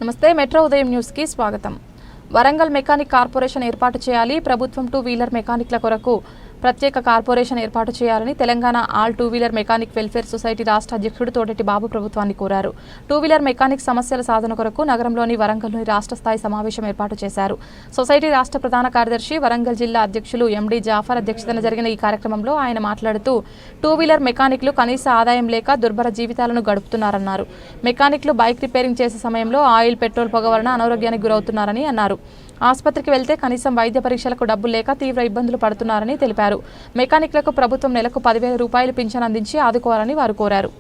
నమస్తే మెట్రో ఉదయం న్యూస్ కి స్వాగతం। వరంగల్ మెకానిక్ కార్పొరేషన్ ఏర్పాటు చేయాలి। ప్రభుత్వం 2 వీలర్ మెకానిక్ల కొరకు ప్రత్యేక కార్పొరేషన్ ఏర్పాటు చేయాలని Telangana all 2 wheeler mechanic welfare society రాష్ట్ర అధ్యక్షుడు తోటెట్టి బాబు ప్రభుత్వాన్ని కోరారు। 2 వీలర్ మెకానిక్ సమస్యల సాధన కొరకు నగరంలోని వరంగల్లోని రాష్ట్ర స్థాయి సమావేశం ఏర్పాటు చేశారు। సొసైటీ రాష్ట్ర ప్రధాన కార్యదర్శి వరంగల్ జిల్లా అధ్యక్షులు ఎండి జాఫర్ అధ్యక్షతన జరిగిన ఈ కార్యక్రమంలో ఆయన మాట్లాడుతూ 2 వీలర్ మెకానిక్లు కనీస ఆదాయం లేక దుర్భర జీవితాలను గడుపుతున్నారన్నారు। మెకానిక్లు బైక్ రిపేరింగ్ చేసే సమయంలో ఆయిల్ పెట్రోల్ పొగ వలన అనారోగ్యానికి గురవుతున్నారని అన్నారు। ఆసుపత్రికి వెళ్తే కనీసం వైద్య పరీక్షలకు డబ్బులు లేక తీవ్ర ఇబ్బందులు పడుతున్నారని తెలిపారు। మెకానిక్లకు ప్రభుత్వం నెలకు 10,000 రూపాయలు పింఛన్ అందించి ఆదుకోవాలని వారు కోరారు।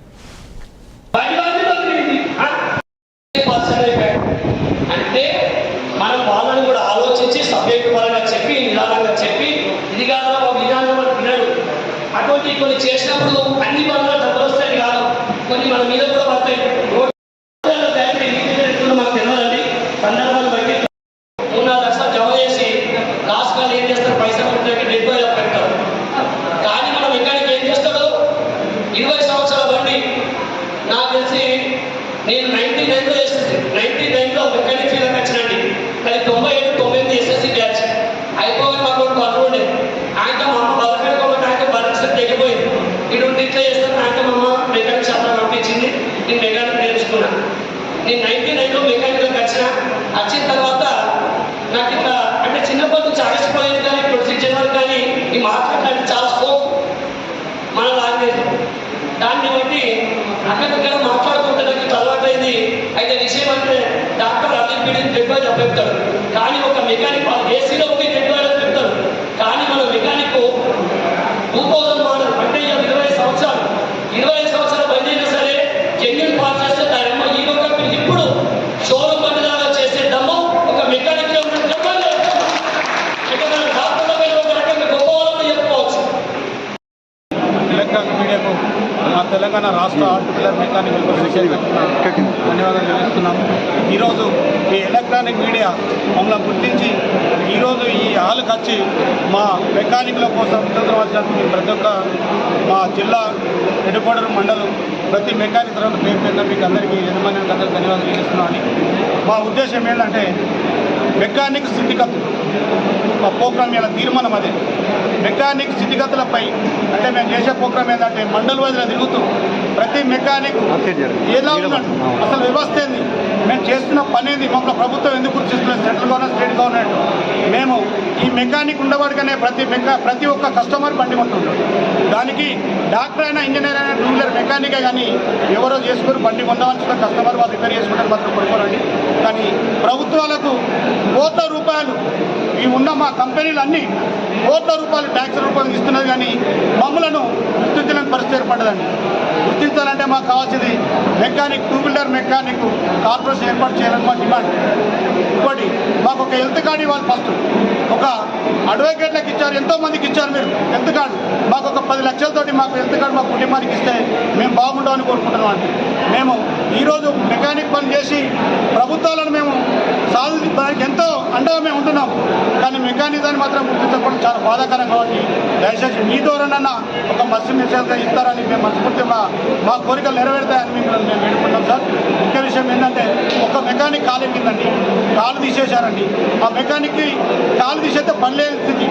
నేను 99లో ఎస్ఎస్సి 99లో మెకానిక్ ఫీల్డ్కి వచ్చినండి। అది 97 ఎస్ఎస్సి బ్యాచ్ అయిపోయి మాకు పనులు ఆయనతో మా అమ్మ బతకడుకోబట్టి ఆయన బతకసం తెగిపోయింది। ఇటు ఇట్లా చేస్తాను ఆయనతో మా అమ్మ మెకానిక్ షాప్లో పంపించింది। నేను మెకానిక్ నేర్చుకున్నాను। నేను 99లో మెకానిక్లోకి వచ్చిన తర్వాత నాకు ఇట్లా అంటే చిన్నప్పటి నుంచి ఆగిసిపోయింది, కానీ 26 జనవరి కానీ ఈ మార్కెట్ అంటే చాలా స్కోప్ మన లాంగ్వేజ్ దాన్ని బట్టి అక్కడిక్కడ మాట్లాడుకుంటే నాకు అలవాటైంది। అయితే విషయం అంటే డాక్టర్ అన్ని పీడిని 70 చెప్తాడు, కానీ ఒక మెకానిక్ ఏసీలో పోయి 70 చెప్తారు, కానీ మన మెకానిక్ 2000 మోడల్ అంటే 25 సంవత్సరాలు బండి అయినా సరే జెన్యున్ పాస్ చేస్తే దానిమ్మ ఈ కంపెనీ ఇప్పుడు షోరూమ్ బండి లాగా చేసే దమ్ము ఒక మెకానిక్ గొప్ప చెప్పుకోవచ్చు। ఎలక్ట్రానిక్ మీడియాకు మా తెలంగాణ రాష్ట్ర all 2 wheeler mechanic welfare society ధన్యవాదాలు తెలుస్తున్నాము। ఈరోజు ఈ ఎలక్ట్రానిక్ మీడియా మమ్మల్ని గుర్తించి ఈరోజు ఈ హాల్కి వచ్చి మా మెకానిక్ల కోసం వచ్చినందుకు ప్రతి ఒక్క మా జిల్లా ఎడుకోడరు మండలం ప్రతి మెకానిక్ తరఫున పేరు మీకు అందరికీ యజమానికి అందరికీ ధన్యవాదాలు తెలుస్తున్నామని మా ఉద్దేశం ఏంటంటే మెకానిక్ స్థితిగతులు మా ప్రోగ్రామ్ ఇలా తీర్మానం అదే మెకానిక్ స్థితిగతులపై అంటే మేము చేసే ప్రోగ్రామ్ ఏంటంటే మండల వైద్యులు తిరుగుతూ ప్రతి మెకానిక్ ఎలా ఉన్నాడు, అసలు వ్యవస్థ ఏంది, మేము చేస్తున్న పని ఏంది, మమ్మల్ని ప్రభుత్వం ఎందుకు గుర్తిస్తున్నారు, సెంట్రల్ గవర్నమెంట్ స్టేట్ గవర్నమెంట్, మేము ఈ మెకానిక్ ఉండవాడికనే ప్రతి ఒక్క కస్టమర్ బండి కొంటుంటాడు। దానికి డాక్టర్ అయినా ఇంజనీర్ అయినా 2 వీలర్ మెకానికే కానీ ఎవరో చేసుకుని బండి పొందవలసిన కస్టమర్ వాళ్ళు రిపేర్ చేసుకుంటారు మాత్రం కొనుక్కోరండి। కానీ ప్రభుత్వాలకు కోట్ల రూపాయలు ఈ ఉన్న మా కంపెనీలు అన్నీ కోట్ల రూపాయలు ట్యాక్స్ రూపాయలు ఇస్తున్నది, కానీ మమ్మలను గుర్తించలేని పరిస్థితి ఏర్పడ్డదండి। గుర్తించాలంటే మాకు కావాల్సింది మెకానిక్ 2 వీలర్ మెకానిక్ కార్పొరేషన్ ఏర్పాటు చేయాలని మా డిమాండ్। ఇంకోటి మాకు ఒక హెల్త్ కార్డు ఇవ్వాలి, ఫస్ట్ ఒక అడ్వకేట్లకు ఇచ్చారు, ఎంతోమందికి ఇచ్చారు మీరు హెల్త్ కార్డు, మాకు ఒక 10 లక్షలతోటి మాకు హెల్త్ కార్డు మా కుటుంబానికి ఇస్తే మేము బాగుంటామని కోరుకుంటున్నాం అండి। మేము ఈరోజు మెకానిక్ పని చేసి ప్రభుత్వాలను మేము సాధించడానికి ఎంతో అండగా మేము ఉంటున్నాం, కానీ మెకానిజాన్ని మాత్రం గుర్తించకపోవడం చాలా బాధాకరం। కాబట్టి దయచేసి మీ ద్వారానన్నా ఒక మత్స్య మెసేజ్గా ఇస్తారని మేము మనస్ఫూర్తి మా కోరికలు నెరవేరుతాయని మేము వేడుకుంటాం సార్। ముఖ్య విషయం ఏంటంటే ఒక మెకానిక్ కాలు ఎక్కిందండి, కాలు తీసేశారండి, ఆ మెకానిక్కి కాలు తీసేస్తే పని లేని స్థితి,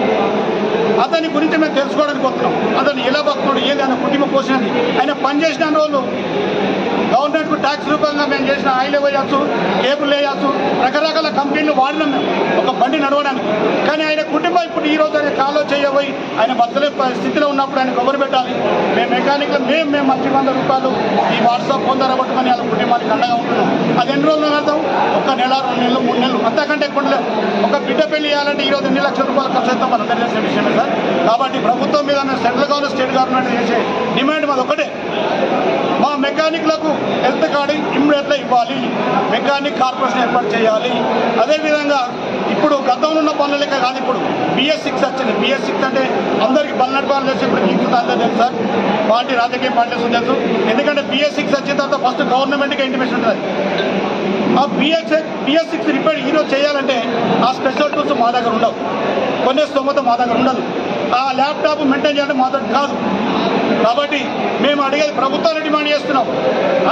అతని గురించి మేము తెలుసుకోవడానికి వస్తున్నాం, అతను ఎలా బతున్నాడు ఏది ఆయన కుటుంబం పోసినది, ఆయన పని చేసిన రోజులు గవర్నమెంట్కు ట్యాక్స్ రూపంగా మేము చేసిన ఆయిల్ వేయచ్చు, కేబుల్ వేయచ్చు, రకరకాల కంపెనీలు వాడినాం మేము ఒక బండి నడవడానికి, కానీ ఆయన కుటుంబం ఇప్పుడు ఈరోజు ఆయన కాలో చేయబోయి ఆయన బతకలే స్థితిలో ఉన్నప్పుడు ఆయన కొబ్బరి పెట్టాలి। మేము మెకానిక్లో మేము మంచి 100 రూపాయలు ఈ వాట్సాప్ పొందరగొట్టుకొని వాళ్ళ కుటుంబానికి అండగా ఉంటున్నాం। అది ఎన్ని రోజులు వెళ్తాం, 1 నెల 2 నెలలు 3 నెలలు అంతకంటే ఎక్కువ లేవు। ఒక బిడ్డ పెళ్లి చేయాలంటే ఈరోజు ఎన్ని లక్షల రూపాయలు ఖర్చు అవుతాం మన తెలిసిన విషయమే సార్। కాబట్టి ప్రభుత్వం మీద మేము సెంట్రల్ గవర్నమెంట్ స్టేట్ గవర్నమెంట్ చేసే డిమాండ్ మాది ఒకటే, మా మెకానిక్లకు హెల్త్ కార్డు ఇమ్మీడియట్గా ఇవ్వాలి, మెకానిక్ కార్పొరేషన్ ఏర్పాటు చేయాలి। అదేవిధంగా ఇప్పుడు గతంలో ఉన్న పనుల లెక్క కాదు, ఇప్పుడు BS6 వచ్చింది। BS6 అంటే అందరికీ బల్లనట్ పనులు చేసి ఇప్పుడు మీకు అందరూ తెలుసు సార్, పార్టీ రాజకీయ పార్టీస్ తెలుసు, ఎందుకంటే BS6 వచ్చిన తర్వాత ఫస్ట్ గవర్నమెంట్కి ఇంటిమేషన్ ఉంటుంది। ఆ BS6 రిపేర్ ఈరోజు చేయాలంటే ఆ స్పెషల్ టూల్స్ మా దగ్గర ఉండవు, కొన్ని స్తోమత మా దగ్గర ఉండదు, ఆ ల్యాప్టాప్ మెయింటైన్ చేయాలంటే మా దగ్గర కాదు। కాబట్టి మేము అడిగేది ప్రభుత్వాన్ని డిమాండ్ చేస్తున్నాం,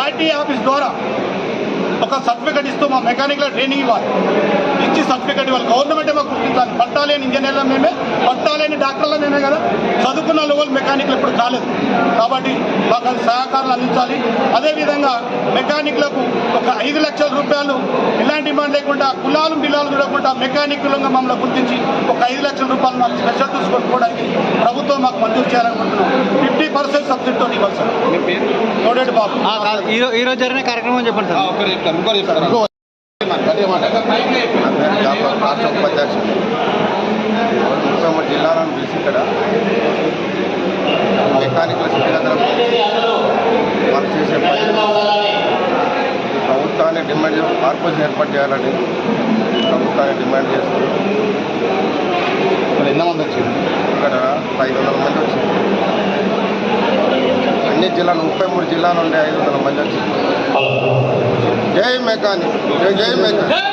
RTI ఆఫీస్ ద్వారా ఒక సర్టిఫికేట్ ఇస్తూ మా మెకానిక్ల ట్రైనింగ్ ఇవ్వాలి, ఇచ్చి సర్టిఫికేట్ ఇవ్వాలి. గవర్నమెంటే మాకు గుర్తించాలి. పట్టాలేని ఇంజనీర్ల మేమే, పట్టాలేని డాక్టర్ల మేమే కదా, చదువుకున్న వాళ్ళు మెకానిక్లు ఇప్పుడు కాలేదు. కాబట్టి మాకు అది సహకారాలు అందించాలి. అదేవిధంగా మెకానిక్లకు ఒక 5 లక్షల రూపాయలు ఇలాంటి డిమాండ్ లేకుండా కులాలు బిల్లాలు చూడకుండా మెకానిక్లుగా మమ్మల్ని గుర్తించి ఒక 5 లక్షల రూపాయలు మాకు స్పెషల్ టూల్స్ కొనుక్కోవడానికి ప్రభుత్వం మాకు మంజూరు చేయాలనుకుంటున్నాం. 50% సబ్సిడీతో ఇవ్వాలి సార్. తోడేటి బాబు. ఈ రోజు జరిగిన కార్యక్రమం చెప్పండి సార్. రాష్ట్ర ఉపాధ్యక్షుడు ముఖ్యమంత్రి జిల్లాలను పిలిచి ఇక్కడ మెకానికల్ స్థితిగతుల వాళ్ళు చేసే పని ప్రభుత్వాన్ని డిమాండ్ చేసి కార్పొరేషన్ ఏర్పాటు చేయాలని ప్రభుత్వాన్ని డిమాండ్ చేస్తుంది. ఎంతమంది వచ్చింది? ఇక్కడ 500 మంది వచ్చింది. అన్ని జిల్లాలు 33 జిల్లాల నుండి 500 మంది వచ్చింది. జై మెకానిక్, జై జై మెకానిక్.